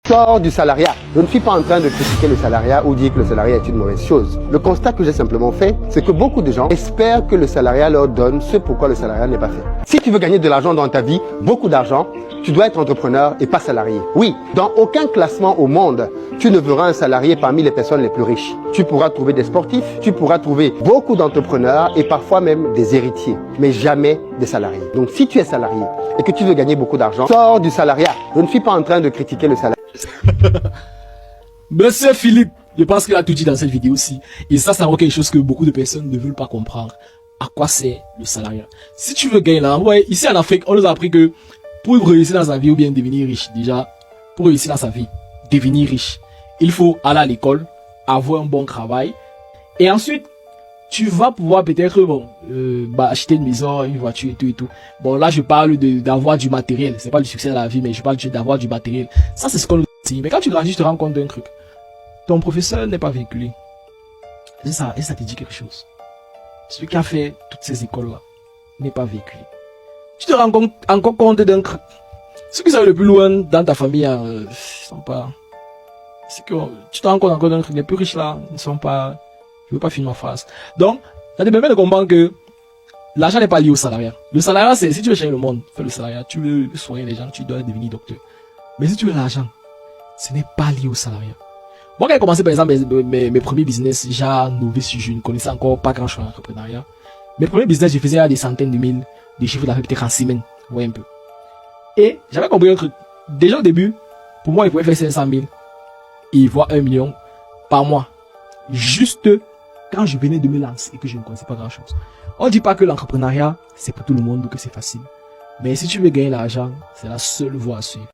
Sors du salariat. Je ne suis pas en train de critiquer le salariat ou dire que le salariat est une mauvaise chose. Le constat que j'ai simplement fait, c'est que beaucoup de gens espèrent que le salariat leur donne ce pourquoi le salariat n'est pas fait. Si tu veux gagner de l'argent dans ta vie, beaucoup d'argent, tu dois être entrepreneur et pas salarié. Oui, dans aucun classement au monde, tu ne verras un salarié parmi les personnes les plus riches. Tu pourras trouver des sportifs, tu pourras trouver beaucoup d'entrepreneurs et parfois même des héritiers, mais jamais des salariés. Donc si tu es salarié et que tu veux gagner beaucoup d'argent, sors du salariat. Je ne suis pas en train de critiquer le salariat. Monsieur Philippe, je pense qu'il a tout dit dans cette vidéo aussi. Et ça, c'est encore quelque chose que beaucoup de personnes ne veulent pas comprendre. À quoi c'est le salariat? Si tu veux gagner là, ouais, ici en Afrique, on nous a appris que pour réussir dans sa vie ou bien devenir riche, déjà, pour réussir dans sa vie, devenir riche, il faut aller à l'école, avoir un bon travail. Et ensuite, tu vas pouvoir peut-être, bon, acheter une maison, une voiture et tout. Bon, là, je parle d'avoir du matériel. C'est pas le succès de la vie, mais je parle d'avoir du matériel. Ça, c'est ce qu'on nous dit. Mais quand tu grandis, tu te rends compte d'un truc. Ton professeur n'est pas véhiculé. Et ça te dit quelque chose. Celui qui a fait toutes ces écoles-là n'est pas véhiculé. Tu te rends compte, encore compte d'un truc. Ceux qui sont le plus loin dans ta famille, sont pas, c'est que, tu te rends compte encore d'un truc. Les plus riches là, ne sont pas, je veux pas finir ma phrase. Donc, ça te permet de comprendre que l'argent n'est pas lié au salariat. Le salariat, c'est, si tu veux changer le monde, fais le salariat. Tu veux soigner les gens, tu dois devenir docteur. Mais si tu veux l'argent, ce n'est pas lié au salariat. Moi, quand j'ai commencé, par exemple, mes premiers business, j'ai novice, je ne connaissais encore pas grand chose en entrepreneuriat. Mes premiers business, je faisais des centaines de mille de chiffres d'affaires peut-être en semaine. Vous voyez un peu. Et j'avais compris un truc. Déjà au début, pour moi, il pouvait faire 500 000 et voir 1 million par mois. Juste quand je venais de me lancer et que je ne connaissais pas grand chose. On ne dit pas que l'entrepreneuriat, c'est pour tout le monde ou que c'est facile. Mais si tu veux gagner l'argent, c'est la seule voie à suivre.